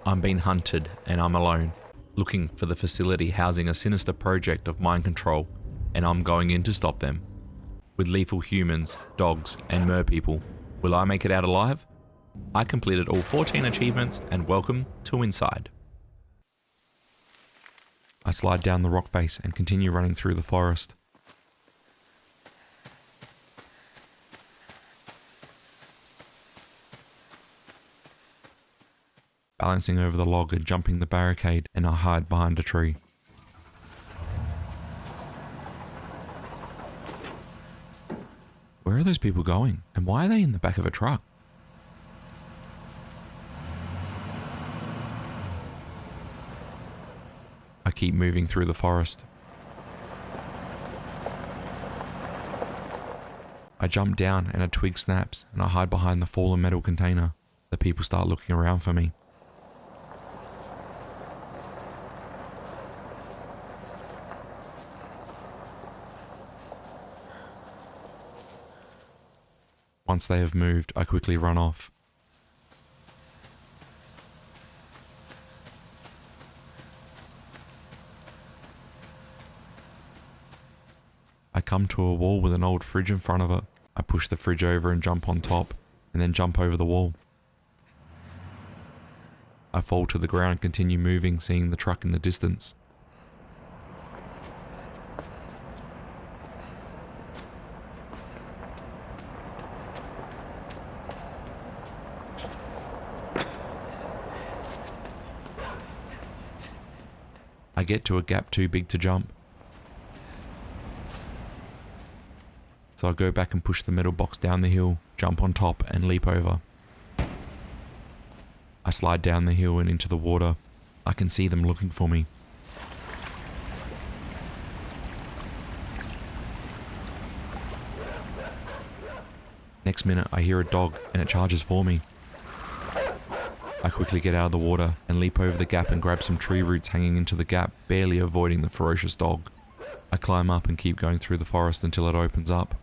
I'm being hunted and I'm alone, looking for the facility housing a sinister project of mind control, and I'm going in to stop them. With lethal humans, dogs, and merpeople, will I make it out alive? I completed all 14 achievements and welcome to Inside. I slide down the rock face and continue running through the forest. Balancing over the log and jumping the barricade, and I hide behind a tree. Where are those people going? And why are they in the back of a truck? I keep moving through the forest. I jump down and a twig snaps and I hide behind the fallen metal container. The people start looking around for me. Once they have moved, I quickly run off. I come to a wall with an old fridge in front of it. I push the fridge over and jump on top, and then jump over the wall. I fall to the ground and continue moving, seeing the truck in the distance. I get to a gap too big to jump. So I go back and push the metal box down the hill, jump on top and leap over. I slide down the hill and into the water. I can see them looking for me. Next minute I hear a dog and it charges for me. I quickly get out of the water and leap over the gap and grab some tree roots hanging into the gap, barely avoiding the ferocious dog. I climb up and keep going through the forest until it opens up.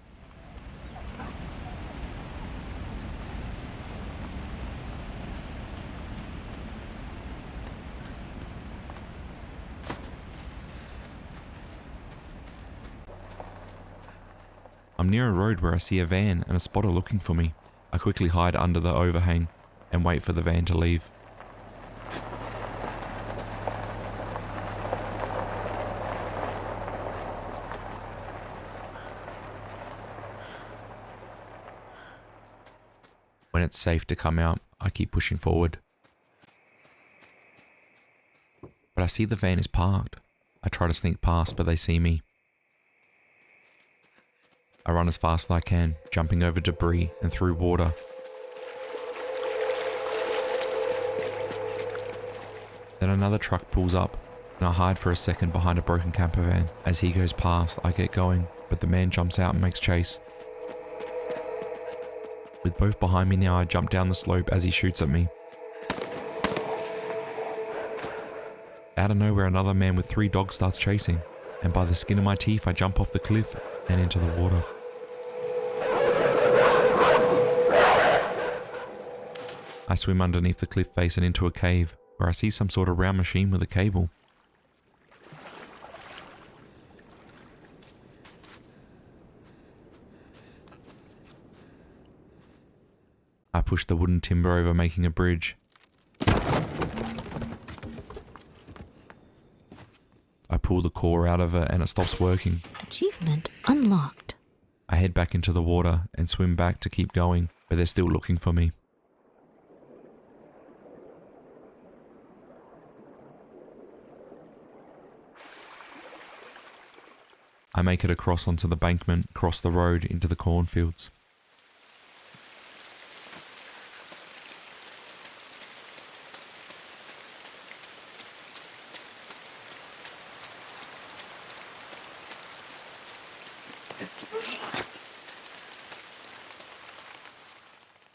I'm near a road where I see a van and a spotter looking for me. I quickly hide under the overhang and wait for the van to leave. When it's safe to come out, I keep pushing forward. But I see the van is parked. I try to sneak past, but they see me. I run as fast as I can, jumping over debris and through water. Then another truck pulls up, and I hide for a second behind a broken camper van. As he goes past, I get going, but the man jumps out and makes chase. With both behind me now, I jump down the slope as he shoots at me. Out of nowhere, another man with 3 dogs starts chasing, and by the skin of my teeth, I jump off the cliff and into the water. I swim underneath the cliff face and into a cave, where I see some sort of round machine with a cable. I push the wooden timber over, making a bridge. I pull the core out of it and it stops working. Achievement unlocked. I head back into the water and swim back to keep going, but they're still looking for me. I make it across onto the bankment, cross the road into the cornfields.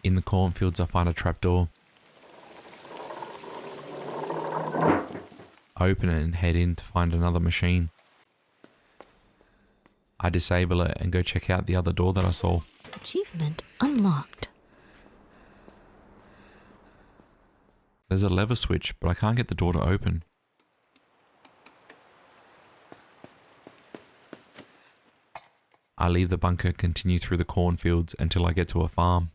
In the cornfields, I find a trapdoor. I open it and head in to find another machine. I disable it and go check out the other door that I saw. Achievement unlocked. There's a lever switch, but I can't get the door to open. I leave the bunker, continue through the cornfields until I get to a farm.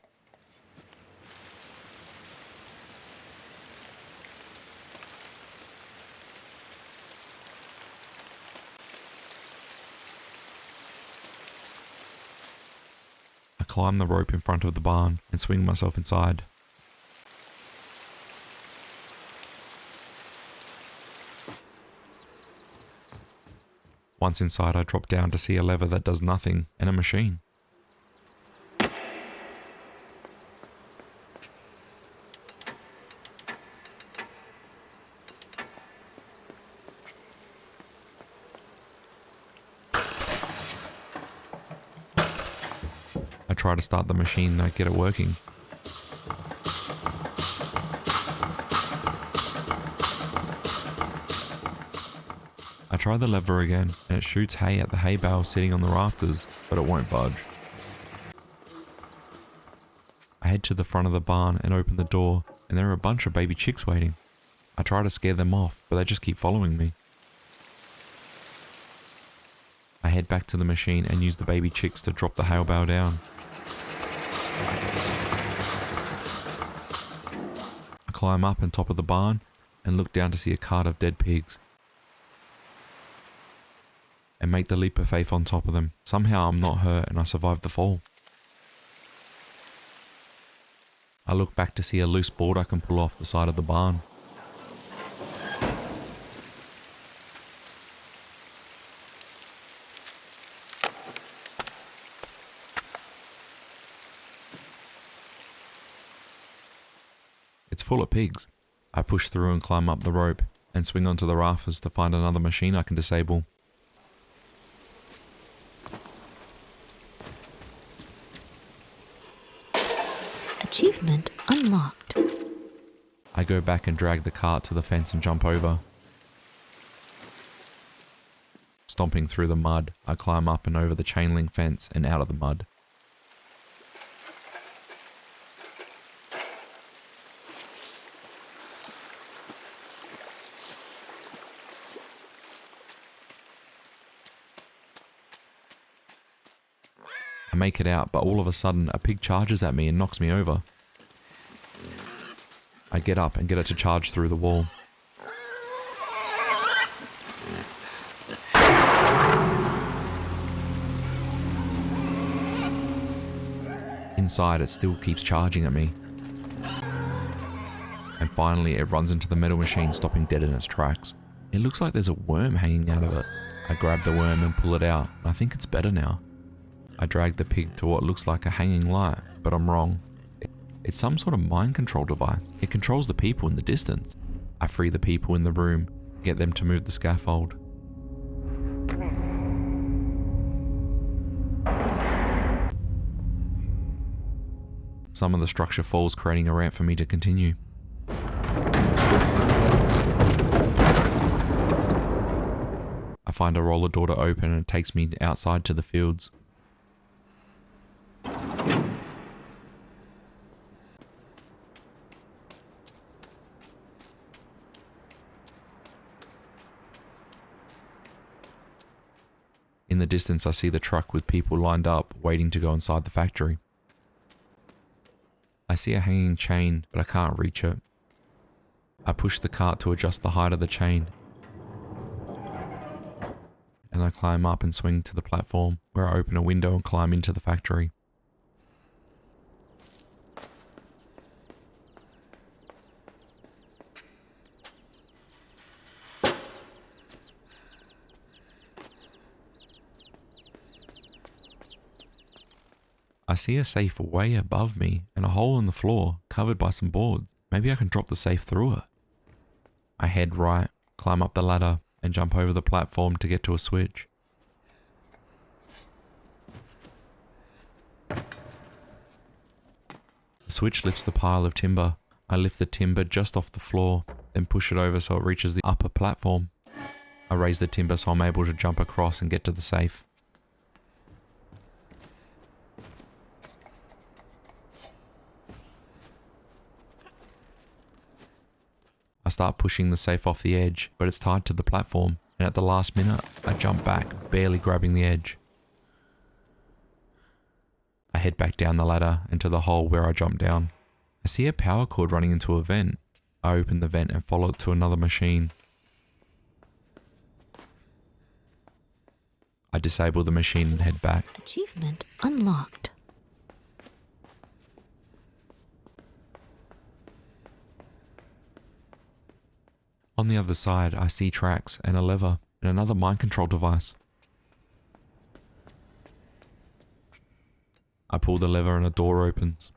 I climb the rope in front of the barn and swing myself inside. Once inside, I drop down to see a lever that does nothing and a machine. I try to start the machine and I get it working. I try the lever again and it shoots hay at the hay bale sitting on the rafters, but it won't budge. I head to the front of the barn and open the door, and there are a bunch of baby chicks waiting. I try to scare them off, but they just keep following me. I head back to the machine and use the baby chicks to drop the hay bale down. I climb up on top of the barn and look down to see a cart of dead pigs, and make the leap of faith on top of them. Somehow I'm not hurt and I survive the fall. I look back to see a loose board I can pull off the side of the barn. It's full of pigs. I push through and climb up the rope and swing onto the rafters to find another machine I can disable. Achievement unlocked. I go back and drag the cart to the fence and jump over. Stomping through the mud, I climb up and over the chain link fence and out of the mud. I make it out, but all of a sudden a pig charges at me and knocks me over. I get up and get it to charge through the wall. Inside, it still keeps charging at me. And finally, it runs into the metal machine, stopping dead in its tracks. It looks like there's a worm hanging out of it. I grab the worm and pull it out, and I think it's better now. I drag the pig to what looks like a hanging light, but I'm wrong. It's some sort of mind control device. It controls the people in the distance. I free the people in the room, get them to move the scaffold. Some of the structure falls, creating a ramp for me to continue. I find a roller door to open and it takes me outside to the fields. In the distance, I see the truck with people lined up, waiting to go inside the factory. I see a hanging chain, but I can't reach it. I push the cart to adjust the height of the chain, and I climb up and swing to the platform, where I open a window and climb into the factory. I see a safe way above me and a hole in the floor covered by some boards. Maybe I can drop the safe through it. I head right, climb up the ladder, and jump over the platform to get to a switch. The switch lifts the pile of timber. I lift the timber just off the floor, then push it over so it reaches the upper platform. I raise the timber so I'm able to jump across and get to the safe. start pushing the safe off the edge, but it's tied to the platform, and at the last minute, I jump back, barely grabbing the edge. I head back down the ladder into the hole where I jumped down. I see a power cord running into a vent. I open the vent and follow it to another machine. I disable the machine and head back. Achievement unlocked. On the other side, I see tracks and a lever and another mind control device. I pull the lever and a door opens.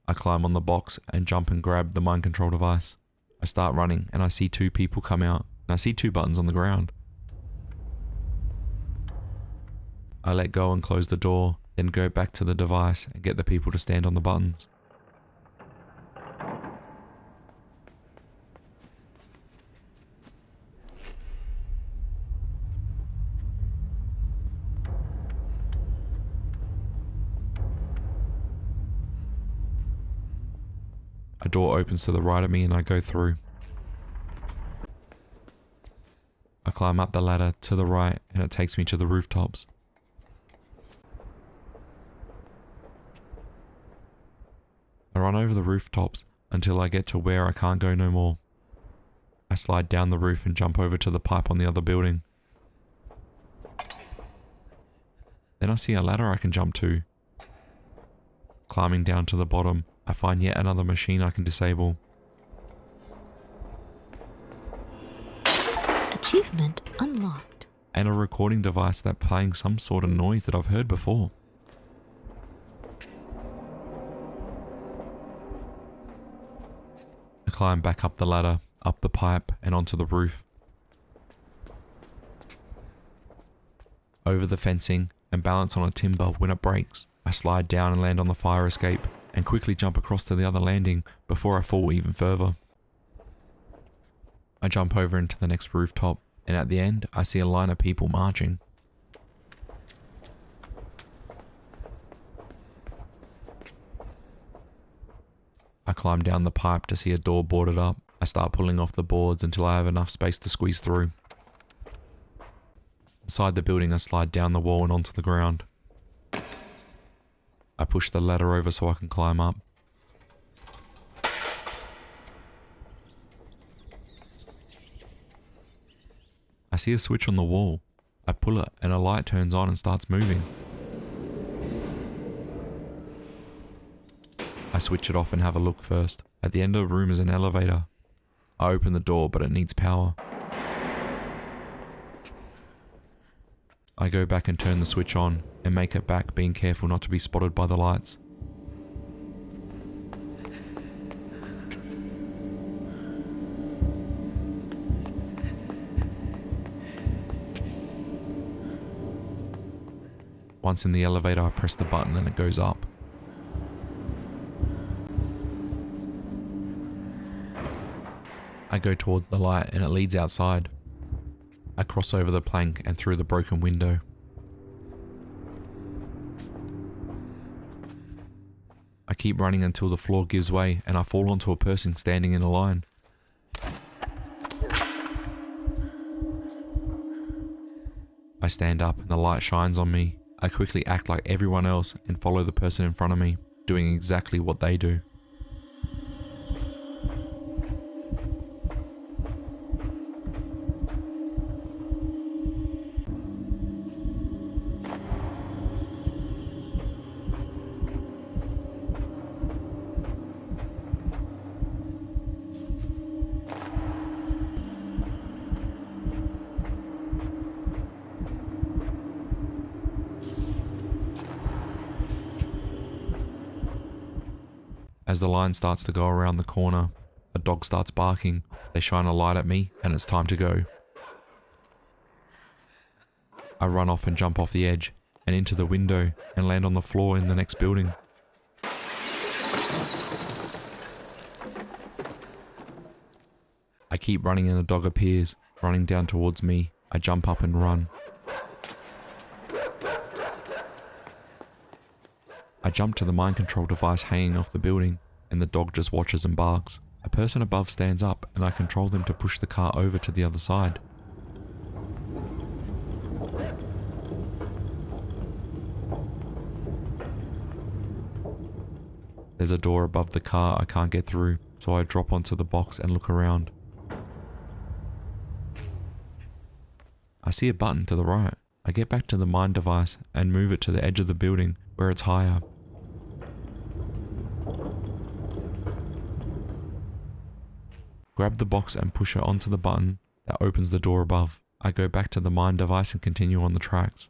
I climb on the box and jump and grab the mind control device. I start running and I see two people come out and I see two buttons on the ground. I let go and close the door, then go back to the device and get the people to stand on the buttons. A door opens to the right of me and I go through. I climb up the ladder to the right and it takes me to the rooftops. I run over the rooftops until I get to where I can't go no more. I slide down the roof and jump over to the pipe on the other building. Then I see a ladder I can jump to. Climbing down to the bottom, I find yet another machine I can disable. Achievement unlocked. And a recording device that's playing some sort of noise that I've heard before. I climb back up the ladder, up the pipe, and onto the roof. Over the fencing and balance on a timber when it breaks. I slide down and land on the fire escape and quickly jump across to the other landing before I fall even further. I jump over into the next rooftop and at the end I see a line of people marching. I climb down the pipe to see a door boarded up. I start pulling off the boards until I have enough space to squeeze through. Inside the building I slide down the wall and onto the ground. I push the ladder over so I can climb up. I see a switch on the wall. I pull it and a light turns on and starts moving. I switch it off and have a look first. At the end of the room is an elevator. I open the door but it needs power. I go back and turn the switch on and make it back, being careful not to be spotted by the lights. Once in the elevator, I press the button and it goes up. I go towards the light and it leads outside. I cross over the plank and through the broken window. I keep running until the floor gives way and I fall onto a person standing in a line. I stand up and the light shines on me. I quickly act like everyone else and follow the person in front of me, doing exactly what they do. As the line starts to go around the corner, a dog starts barking. They shine a light at me and it's time to go. I run off and jump off the edge and into the window and land on the floor in the next building. I keep running and a dog appears, running down towards me. I jump up and run. I jump to the mind control device hanging off the building, and the dog just watches and barks. A person above stands up, and I control them to push the car over to the other side. There's a door above the car I can't get through, so I drop onto the box and look around. I see a button to the right. I get back to the mind device and move it to the edge of the building where it's higher. Grab the box and push it onto the button that opens the door above. I go back to the mind device and continue on the tracks.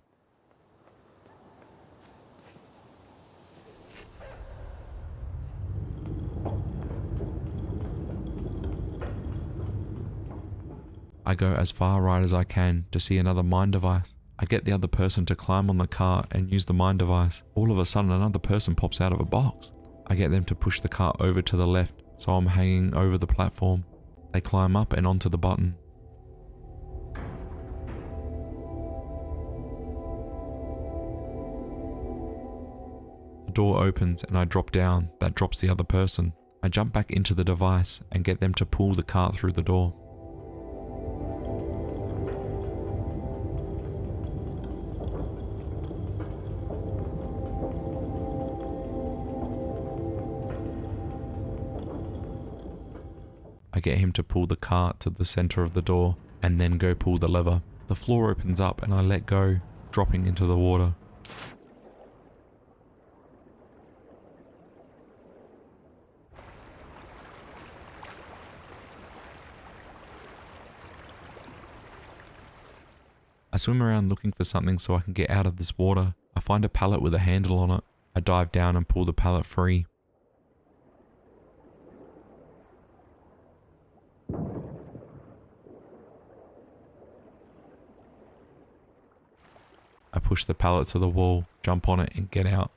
I go as far right as I can to see another mind device. I get the other person to climb on the car and use the mind device. All of a sudden another person pops out of a box. I get them to push the car over to the left, so I'm hanging over the platform. They climb up and onto the button. The door opens and I drop down. That drops the other person. I jump back into the device and get them to pull the cart through the door. I get him to pull the cart to the center of the door and then go pull the lever. The floor opens up and I let go, dropping into the water. I swim around looking for something so I can get out of this water. I find a pallet with a handle on it. I dive down and pull the pallet free. I push the pallet to the wall, jump on it and get out.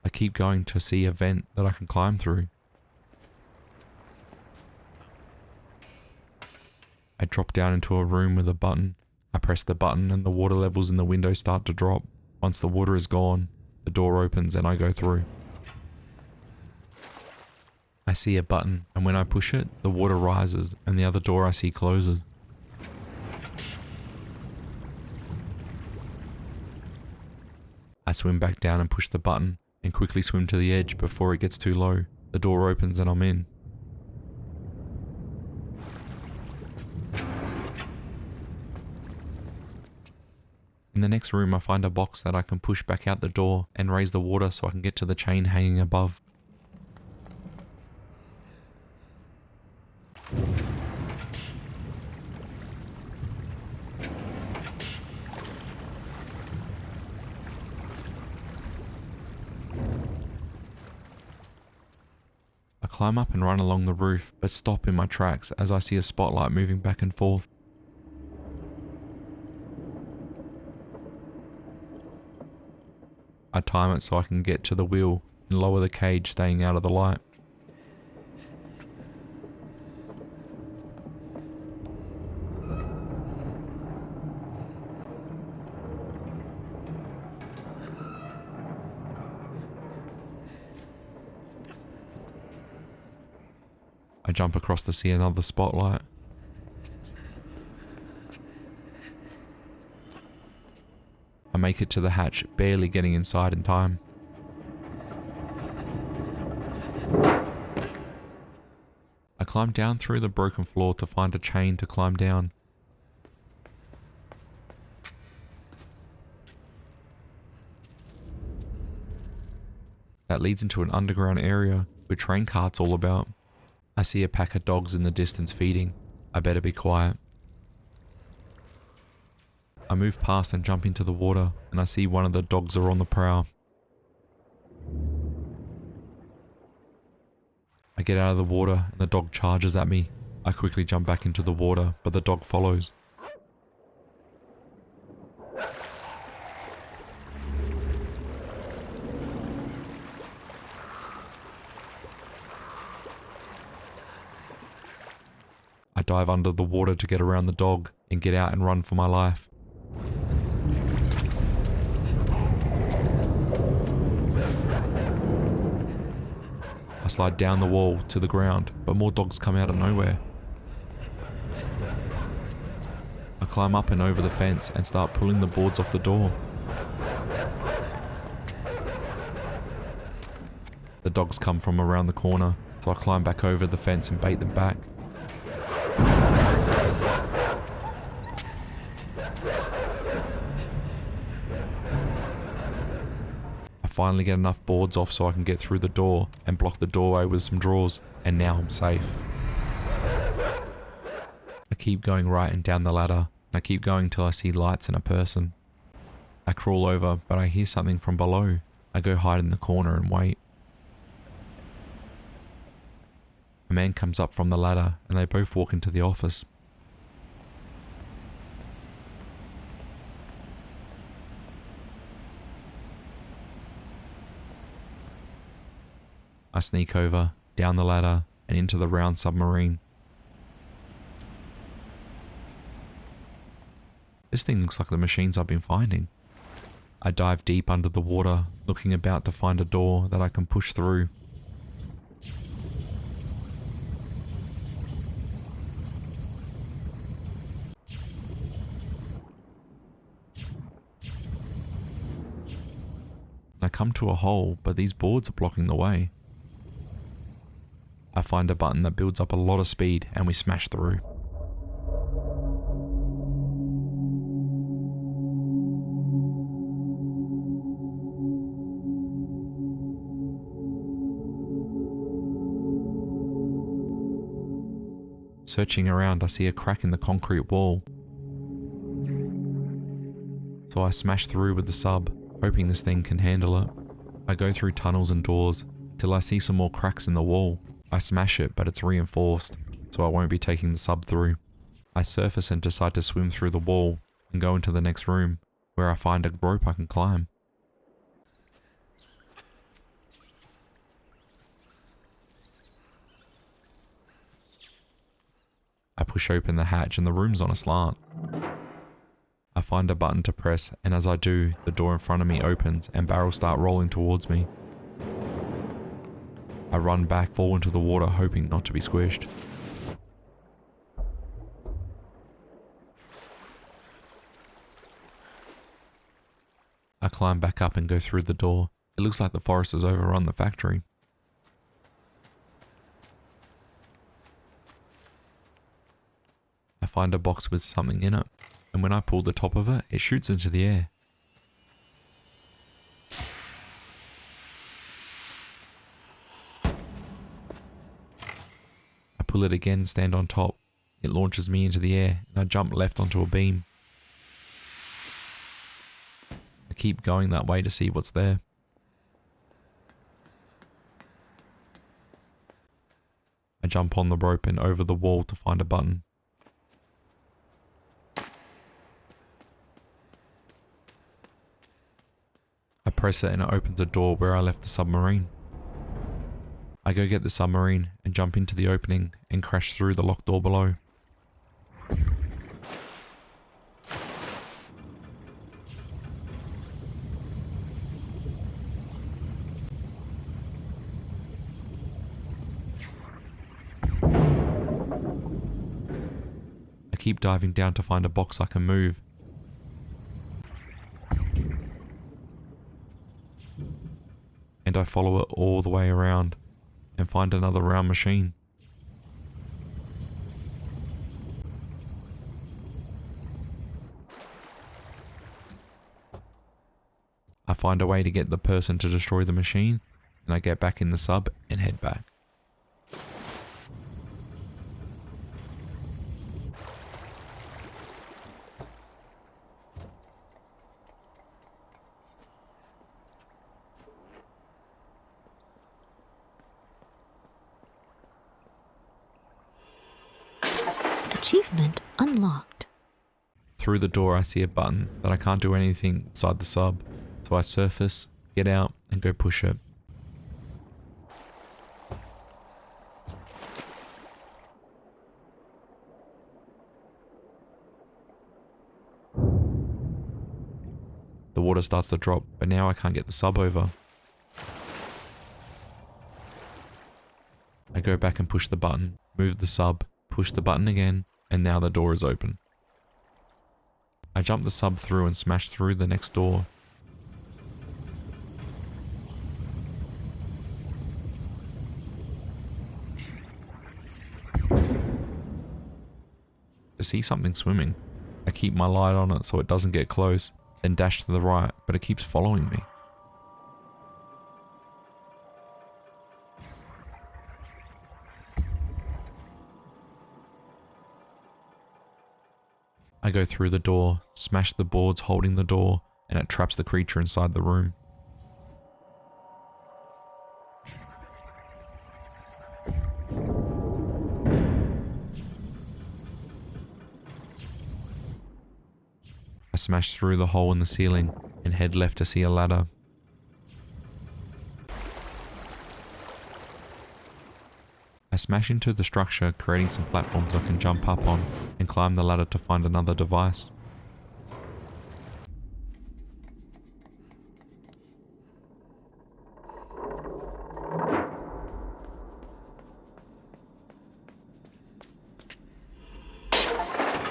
I keep going to see a vent that I can climb through. I drop down into a room with a button. I press the button and the water levels in the window start to drop. Once the water is gone, the door opens and I go through. I see a button, and when I push it, the water rises and the other door I see closes. I swim back down and push the button and quickly swim to the edge before it gets too low. The door opens and I'm in. In the next room I find a box that I can push back out the door and raise the water so I can get to the chain hanging above. I climb up and run along the roof, but stop in my tracks as I see a spotlight moving back and forth. I time it so I can get to the wheel and lower the cage, staying out of the light. I jump across to see another spotlight. I make it to the hatch, barely getting inside in time. I climb down through the broken floor to find a chain to climb down. That leads into an underground area with train carts all about. I see a pack of dogs in the distance feeding. I better be quiet. I move past and jump into the water, and I see one of the dogs are on the prowl. I get out of the water and the dog charges at me. I quickly jump back into the water, but the dog follows. I dive under the water to get around the dog and get out and run for my life. slide down the wall to the ground, but more dogs come out of nowhere. I climb up and over the fence and start pulling the boards off the door. The dogs come from around the corner, so I climb back over the fence and bait them back. I finally get enough boards off so I can get through the door and block the doorway with some drawers, and now I'm safe. I keep going right and down the ladder, and I keep going till I see lights and a person. I crawl over, but I hear something from below. I go hide in the corner and wait. A man comes up from the ladder and they both walk into the office. I sneak over, down the ladder, and into the round submarine. This thing looks like the machines I've been finding. I dive deep under the water, looking about to find a door that I can push through. I come to a hole, but these boards are blocking the way. I find a button that builds up a lot of speed and we smash through. Searching around, I see a crack in the concrete wall. So I smash through with the sub, hoping this thing can handle it. I go through tunnels and doors till I see some more cracks in the wall. I smash it, but it's reinforced, so I won't be taking the sub through. I surface and decide to swim through the wall and go into the next room, where I find a rope I can climb. I push open the hatch and the room's on a slant. I find a button to press, and as I do, the door in front of me opens and barrels start rolling towards me. I run back, fall into the water, hoping not to be squished. I climb back up and go through the door. It looks like the forest has overrun the factory. I find a box with something in it, and when I pull the top of it, it shoots into the air. I pull it again, stand on top. It launches me into the air, and I jump left onto a beam. I keep going that way to see what's there. I jump on the rope and over the wall to find a button. I press it and it opens a door where I left the submarine. I go get the submarine and jump into the opening and crash through the locked door below. I keep diving down to find a box I can move. And I follow it all the way around and find another round machine. I find a way to get the person to destroy the machine, and I get back in the sub and head back. Achievement unlocked. Through the door I see a button that I can't do anything inside the sub, so I surface, get out, and go push it. The water starts to drop, but now I can't get the sub over. go back and push the button, move the sub, push the button again, and now the door is open. I jump the sub through and smash through the next door. I see something swimming. I keep my light on it so it doesn't get close, then dash to the right, but it keeps following me. I go through the door, smash the boards holding the door, and it traps the creature inside the room. I smash through the hole in the ceiling and head left to see a ladder. I smash into the structure, creating some platforms I can jump up on and climb the ladder to find another device.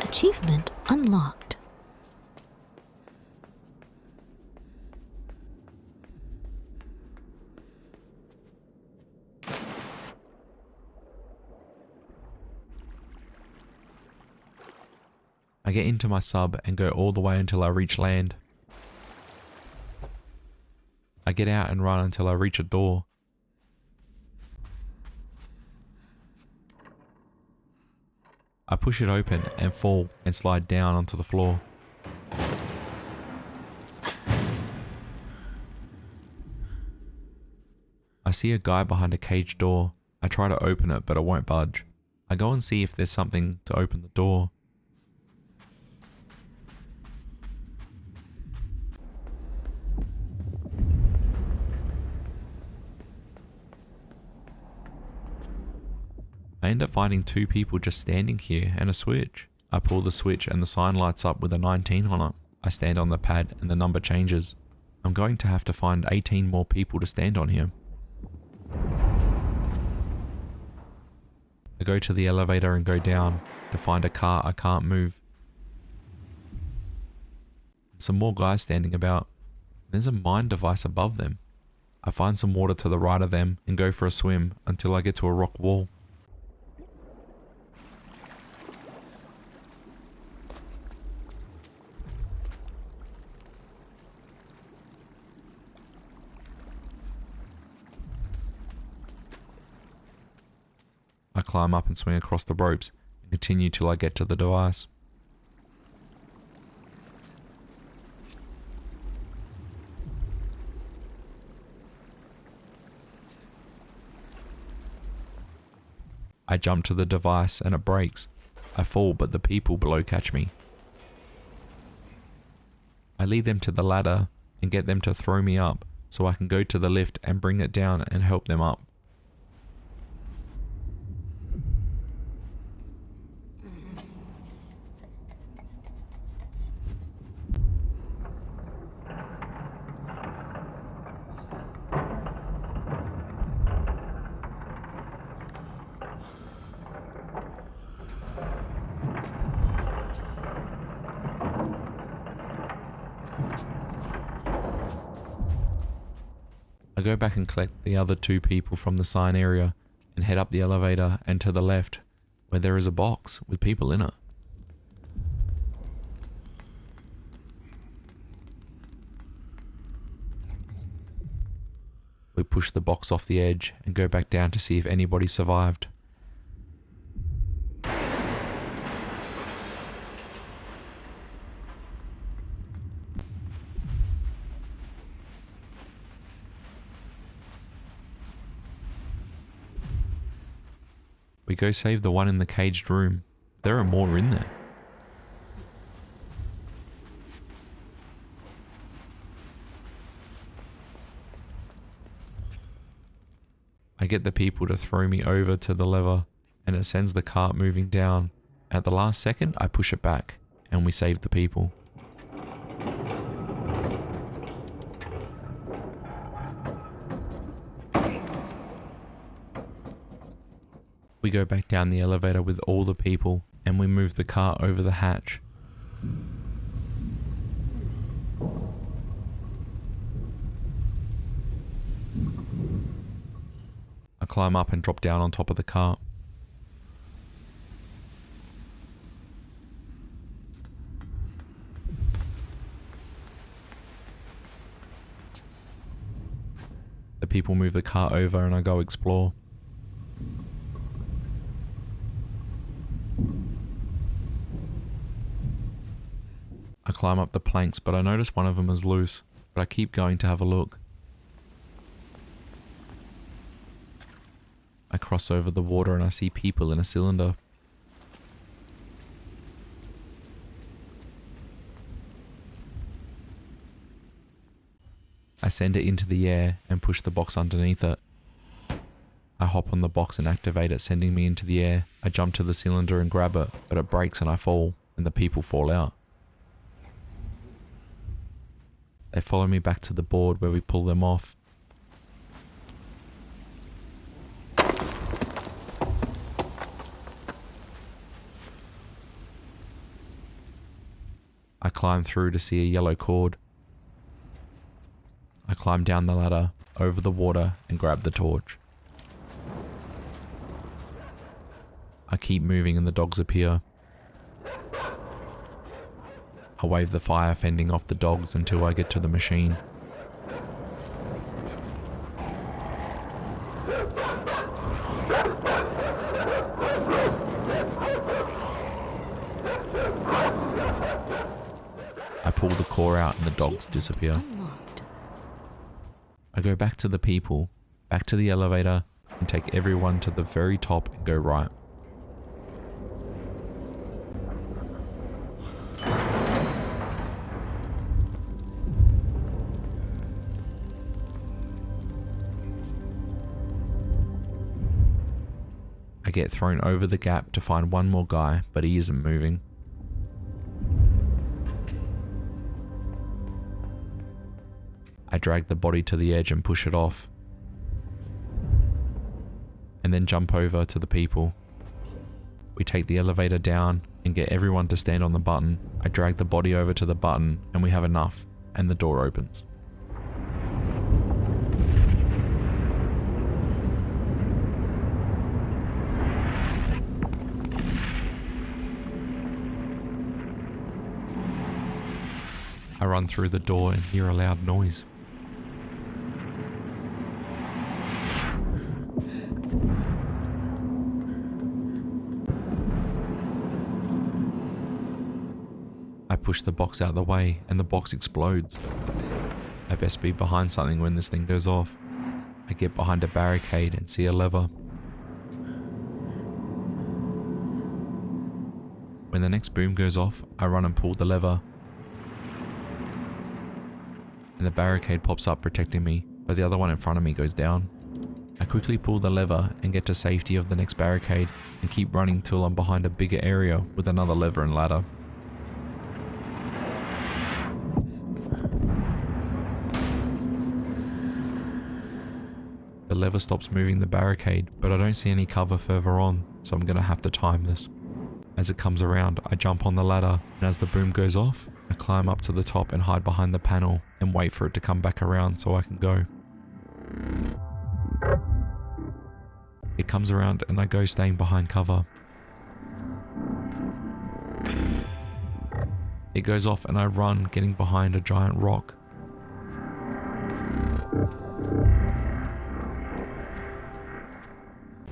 Achievement unlocked. I get into my sub and go all the way until I reach land. I get out and run until I reach a door. I push it open and fall and slide down onto the floor. I see a guy behind a cage door. I try to open it, but it won't budge. I go and see if there's something to open the door. I end up finding two people just standing here and a switch. I pull the switch and the sign lights up with a 19 on it. I stand on the pad and the number changes. I'm going to have to find 18 more people to stand on here. I go to the elevator and go down to find a car I can't move. Some more guys standing about. There's a mine device above them. I find some water to the right of them and go for a swim until I get to a rock wall. I climb up and swing across the ropes and continue till I get to the device. I jump to the device and it breaks. I fall, but the people below catch me. I lead them to the ladder and get them to throw me up so I can go to the lift and bring it down and help them up. I go back and collect the other two people from the sign area and head up the elevator and to the left where there is a box with people in it. We push the box off the edge and go back down to see if anybody survived. We go save the one in the caged room. There are more in there. I get the people to throw me over to the lever and it sends the cart moving down. At the last second, I push it back and we save the people. We go back down the elevator with all the people and we move the car over the hatch. I climb up and drop down on top of the car. The people move the car over and I go explore. I climb up the planks, but I notice one of them is loose, but I keep going to have a look. I cross over the water and I see people in a cylinder. I send it into the air and push the box underneath it. I hop on the box and activate it, sending me into the air. I jump to the cylinder and grab it, but it breaks and I fall, and the people fall out. They follow me back to the board where we pull them off. I climb through to see a yellow cord. I climb down the ladder, over the water, and grab the torch. I keep moving and the dogs appear. I wave the fire, fending off the dogs until I get to the machine. I pull the core out and the dogs disappear. Unlocked. I go back to the people, back to the elevator, and take everyone to the very top and go right. I get thrown over the gap to find one more guy, but he isn't moving. I drag the body to the edge and push it off, and then jump over to the people. We take the elevator down and get everyone to stand on the button. I drag the body over to the button and we have enough, and the door opens. I run through the door and hear a loud noise. I push the box out of the way and the box explodes. I best be behind something when this thing goes off. I get behind a barricade and see a lever. When the next boom goes off, I run and pull the lever. And the barricade pops up protecting me, but the other one in front of me goes down. I quickly pull the lever and get to safety of the next barricade and keep running till I'm behind a bigger area with another lever and ladder. The lever stops moving the barricade, but I don't see any cover further on, so I'm gonna have to time this. As it comes around, I jump on the ladder, and as the boom goes off, I climb up to the top and hide behind the panel and wait for it to come back around so I can go. It comes around and I go, staying behind cover. It goes off and I run, getting behind a giant rock.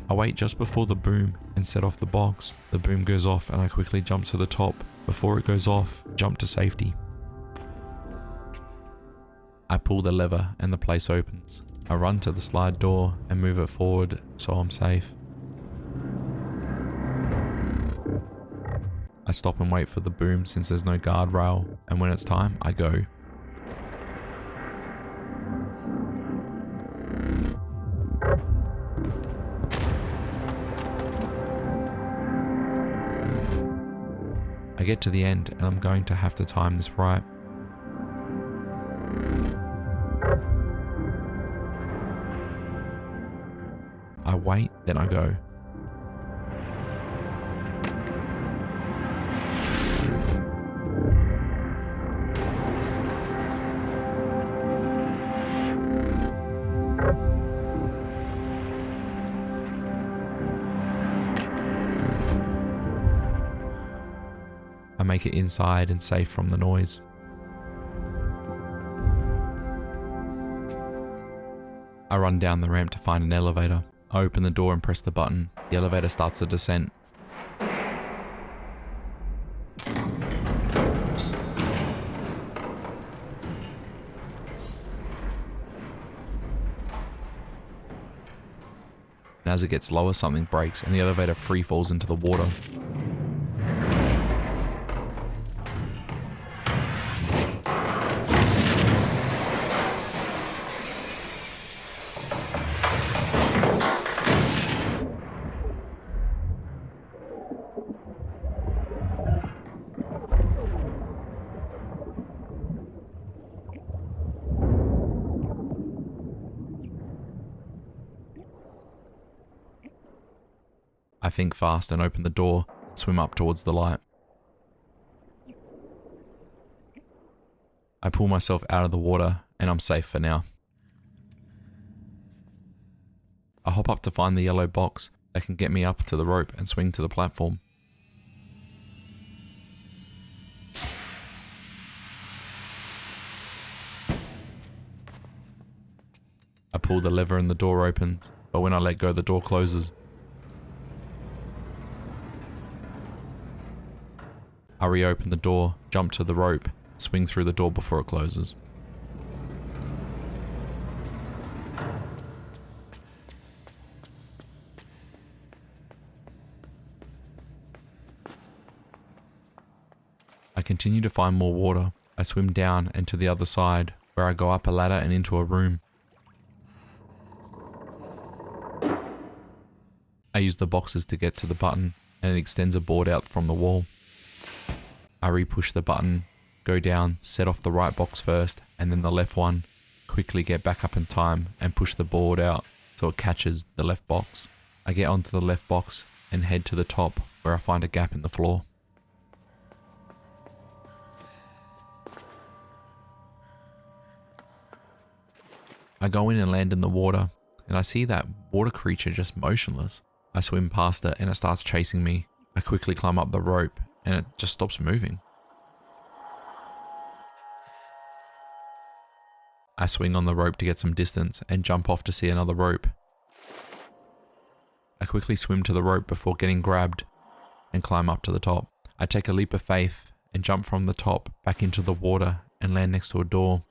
I wait just before the boom and set off the box. The boom goes off and I quickly jump to the top. Before it goes off, jump to safety. I pull the lever and the place opens. I run to the slide door and move it forward so I'm safe. I stop and wait for the boom since there's no guardrail, and when it's time, I go. I get to the end and I'm going to have to time this right. I wait, then I go. make it inside and safe from the noise. I run down the ramp to find an elevator. I open the door and press the button. The elevator starts the descent. And as it gets lower, something breaks and the elevator free falls into the water. I think fast and open the door and swim up towards the light. I pull myself out of the water and I'm safe for now. I hop up to find the yellow box that can get me up to the rope and swing to the platform. I pull the lever and the door opens, but when I let go, the door closes. I reopen the door, jump to the rope, swing through the door before it closes. I continue to find more water. I swim down and to the other side, where I go up a ladder and into a room. I use the boxes to get to the button, and it extends a board out from the wall. I re-push the button, go down, set off the right box first, and then the left one, quickly get back up in time and push the board out so it catches the left box. I get onto the left box and head to the top where I find a gap in the floor. I go in and land in the water, and I see that water creature just motionless. I swim past it and it starts chasing me. I quickly climb up the rope and it just stops moving. I swing on the rope to get some distance and jump off to see another rope. I quickly swim to the rope before getting grabbed and climb up to the top. I take a leap of faith and jump from the top back into the water and land next to a door.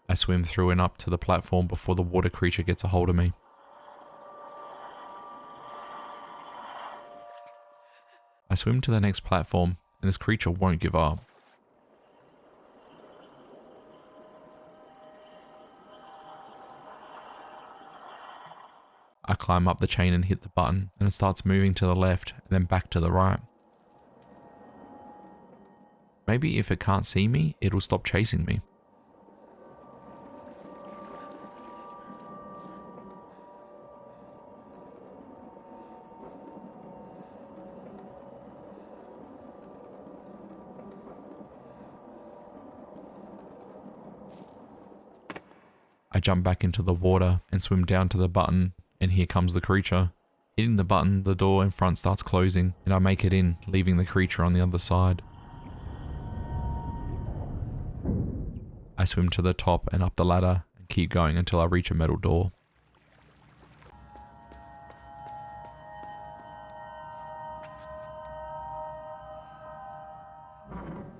I swim through and up to the platform before the water creature gets a hold of me. I swim to the next platform, and this creature won't give up. I climb up the chain and hit the button, and it starts moving to the left and then back to the right. Maybe if it can't see me, it'll stop chasing me. I jump back into the water and swim down to the button, and here comes the creature. Hitting the button, the door in front starts closing, and I make it in, leaving the creature on the other side. I swim to the top and up the ladder and keep going until I reach a metal door.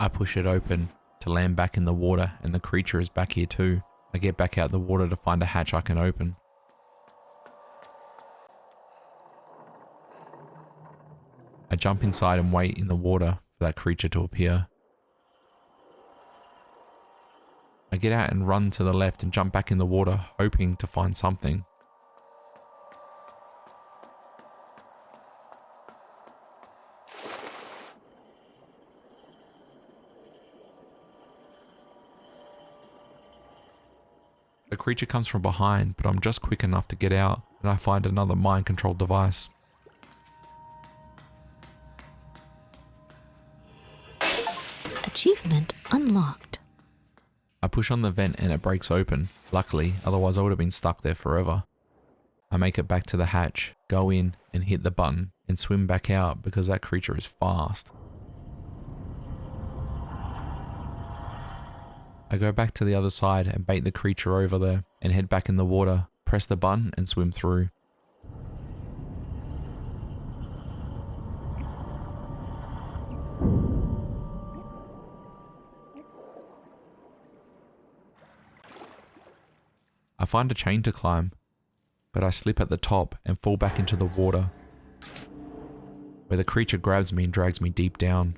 I push it open to land back in the water, and the creature is back here too. I get back out the water to find a hatch I can open. I jump inside and wait in the water for that creature to appear. I get out and run to the left and jump back in the water, hoping to find something. The creature comes from behind, but I'm just quick enough to get out, and I find another mind control device. Achievement unlocked. I push on the vent and it breaks open. Luckily, otherwise I would have been stuck there forever. I make it back to the hatch, go in and hit the button, and swim back out because that creature is fast. I go back to the other side and bait the creature over there and head back in the water, press the button and swim through. I find a chain to climb, but I slip at the top and fall back into the water, where the creature grabs me and drags me deep down.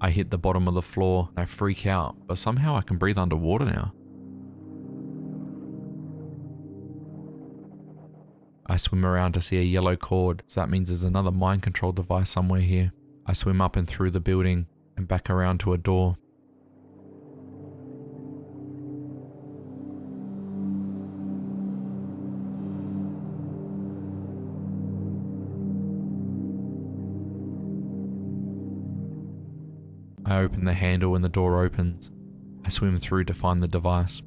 I hit the bottom of the floor and I freak out, but somehow I can breathe underwater now. I swim around to see a yellow cord, so that means there's another mind control device somewhere here. I swim up and through the building and back around to a door. I open the handle and the door opens. I swim through to find the device.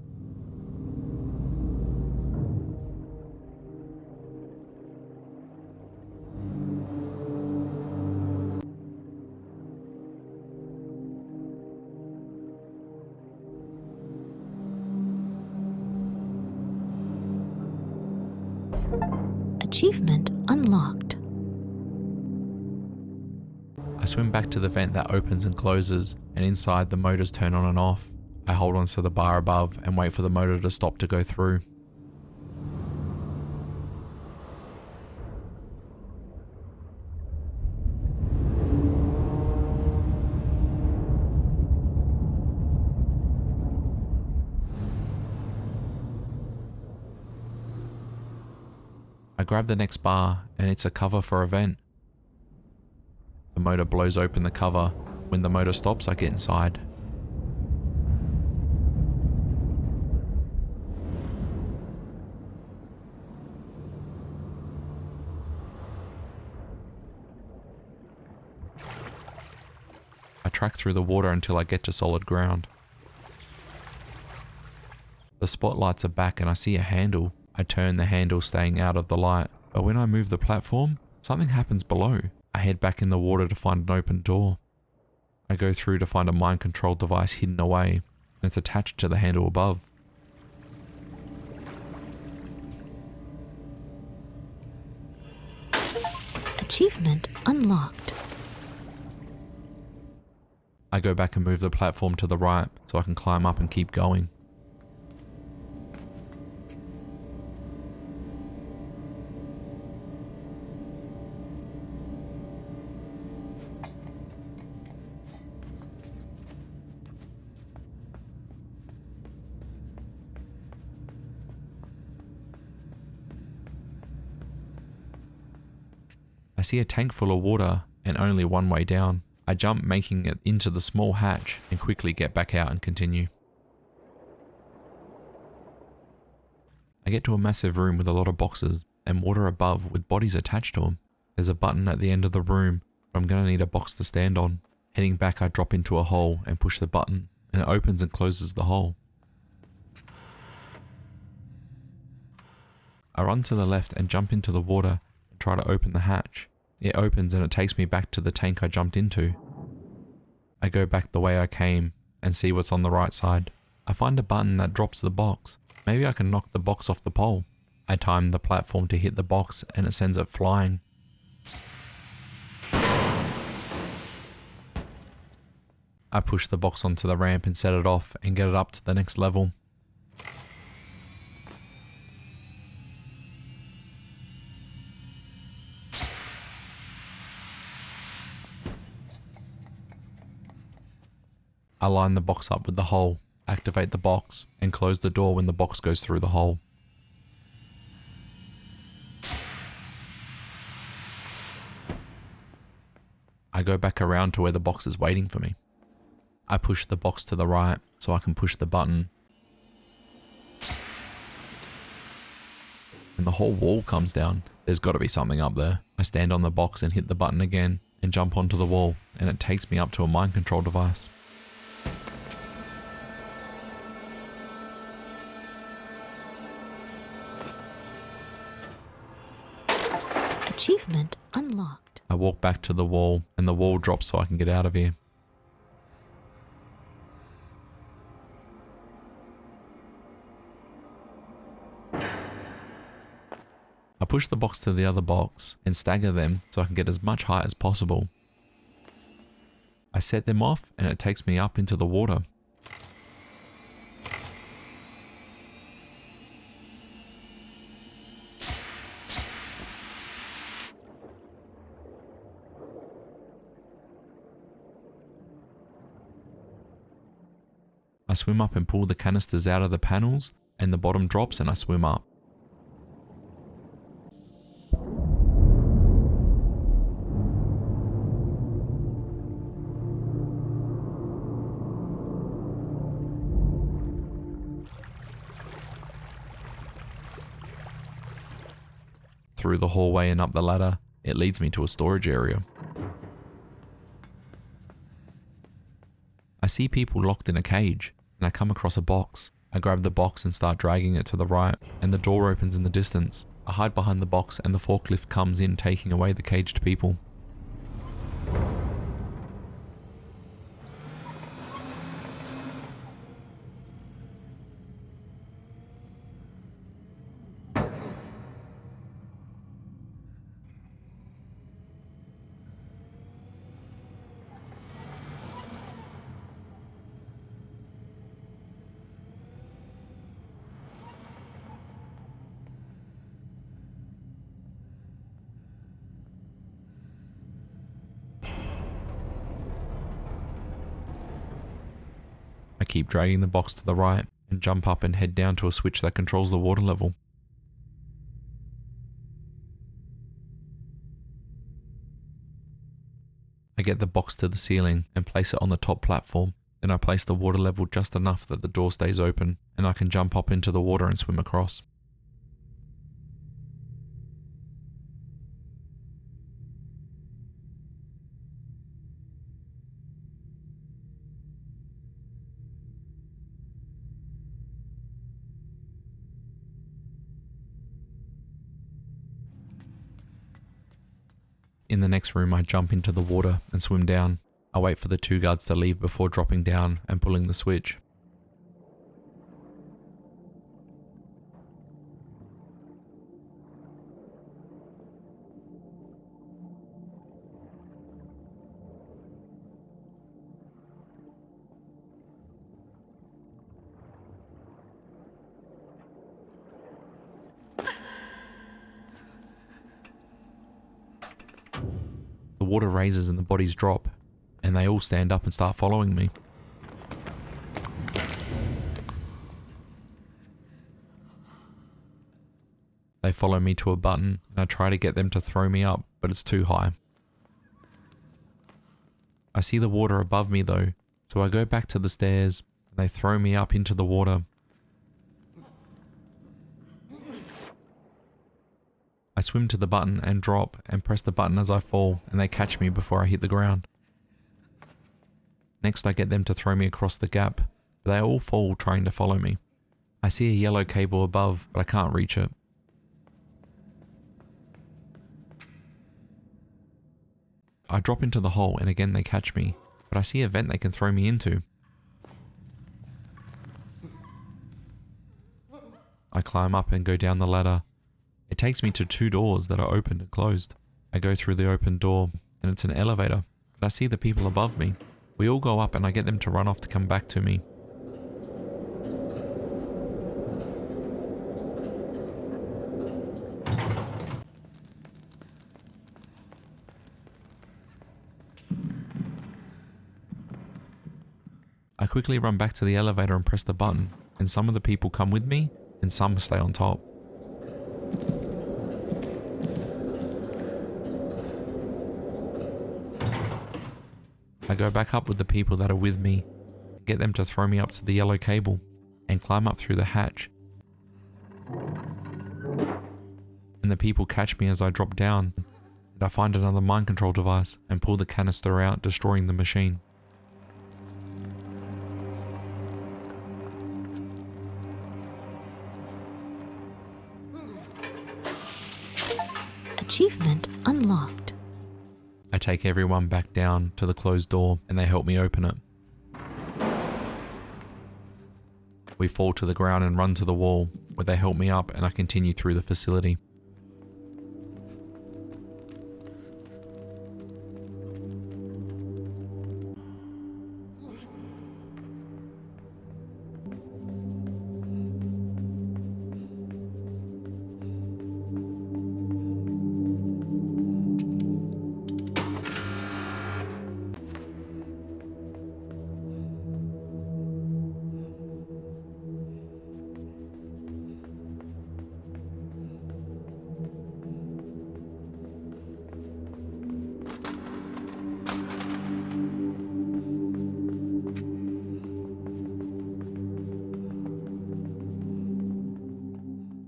Achievement unlocked. I swim back to the vent that opens and closes, and inside the motors turn on and off. I hold on to the bar above and wait for the motor to stop to go through. I grab the next bar and it's a cover for a vent. The motor blows open the cover. When the motor stops, I get inside. I track through the water until I get to solid ground. The spotlights are back and I see a handle. I turn the handle, staying out of the light, but when I move the platform, something happens below. I head back in the water to find an open door. I go through to find a mind control device hidden away, and it's attached to the handle above. Achievement unlocked. I go back and move the platform to the right so I can climb up and keep going. I see a tank full of water and only one way down. I jump, making it into the small hatch, and quickly get back out and continue. I get to a massive room with a lot of boxes and water above with bodies attached to them. There's a button at the end of the room, but I'm going to need a box to stand on. Heading back, I drop into a hole and push the button, and it opens and closes the hole. I run to the left and jump into the water and try to open the hatch. It opens and it takes me back to the tank I jumped into. I go back the way I came and see what's on the right side. I find a button that drops the box. Maybe I can knock the box off the pole. I time the platform to hit the box and it sends it flying. I push the box onto the ramp and set it off and get it up to the next level. I line the box up with the hole, activate the box, and close the door when the box goes through the hole. I go back around to where the box is waiting for me. I push the box to the right so I can push the button. And the whole wall comes down. There's got to be something up there. I stand on the box and hit the button again and jump onto the wall, and it takes me up to a mind control device. Achievement unlocked. I walk back to the wall and the wall drops so I can get out of here. I push the box to the other box and stagger them so I can get as much height as possible. I set them off and it takes me up into the water. I swim up and pull the canisters out of the panels, and the bottom drops and I swim up. Through the hallway and up the ladder, it leads me to a storage area. I see people locked in a cage, and I come across a box. I grab the box and start dragging it to the right, and the door opens in the distance. I hide behind the box and the forklift comes in, taking away the caged people. I keep dragging the box to the right and jump up and head down to a switch that controls the water level. I get the box to the ceiling and place it on the top platform. Then I place the water level just enough that the door stays open and I can jump up into the water and swim across. In the next room, I jump into the water and swim down. I wait for the two guards to leave before dropping down and pulling the switch. The water raises and the bodies drop, and they all stand up and start following me. They follow me to a button, and I try to get them to throw me up, but it's too high. see the water above me though, so I go back to the stairs and they throw me up into the water. I swim to the button and drop and press the button as I fall, and they catch me before I hit the ground. Next I get them to throw me across the gap, but they all fall trying to follow me. I see a yellow cable above, but I can't reach it. I drop into the hole and again they catch me, but I see a vent they can throw me into. I climb up and go down the ladder. It takes me to 2 doors that are opened and closed. I go through the open door and it's an elevator, but I see the people above me. We all go up and I get them to run off to come back to me. I quickly run back to the elevator and press the button, and some of the people come with me and some stay on top. I go back up with the people that are with me, get them to throw me up to the yellow cable, and climb up through the hatch. And the people catch me as I drop down, and I find another mind control device and pull the canister out, destroying the machine. Achievement unlocked. I take everyone back down to the closed door and they help me open it. We fall to the ground and run to the wall, where they help me up and I continue through the facility.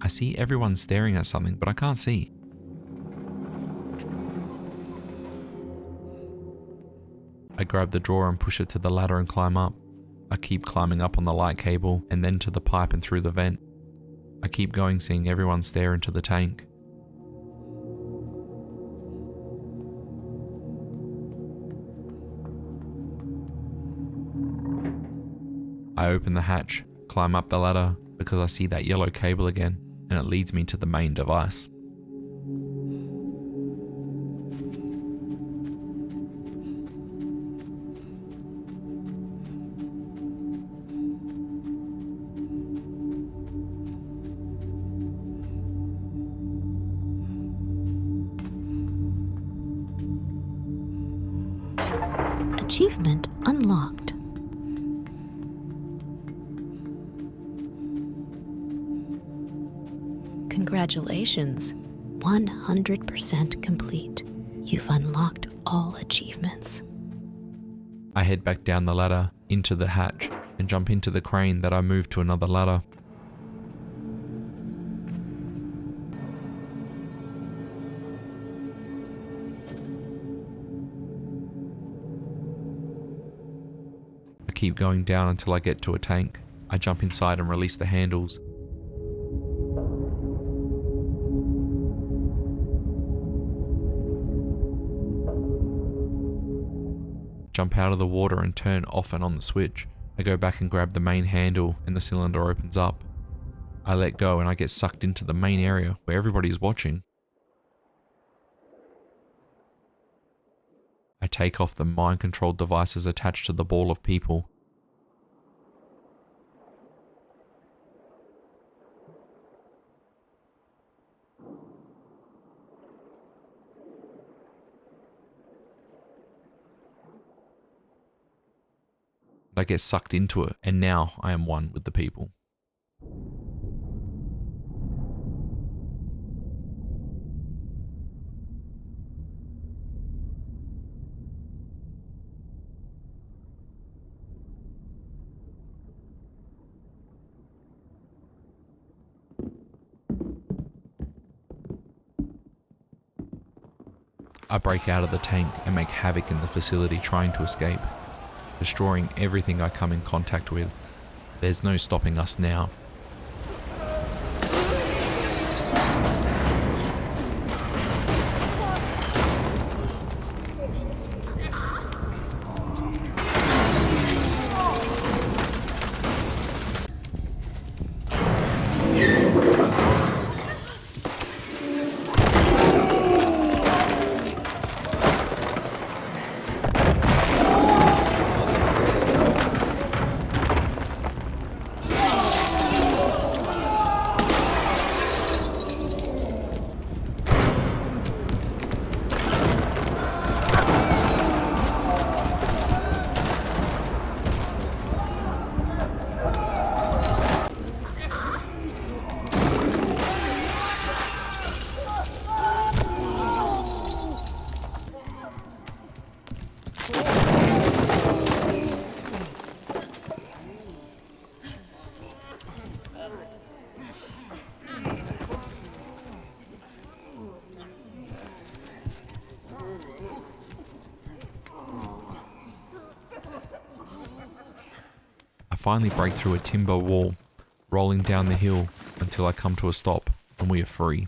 I see everyone staring at something, but I can't see. I grab the drawer and push it to the ladder and climb up. I keep climbing up on the light cable and then to the pipe and through the vent. I keep going, seeing everyone stare into the tank. I open the hatch, climb up the ladder because I see that yellow cable again, and it leads me to the main device. Achievement unlocked. Congratulations, 100% complete. You've unlocked all achievements. I head back down the ladder, into the hatch, and jump into the crane that I moved to another ladder. I keep going down until I get to a tank. I jump inside and release the handles. Jump out of the water and turn off and on the switch. I go back and grab the main handle and the cylinder opens up. I let go and I get sucked into the main area where everybody's watching. I take off the mind controlled devices attached to the ball of people. I get sucked into it, and now I am one with the people. I break out of the tank and make havoc in the facility trying to escape, destroying everything I come in contact with. There's no stopping us now. I finally break through a timber wall, rolling down the hill until I come to a stop and we are free.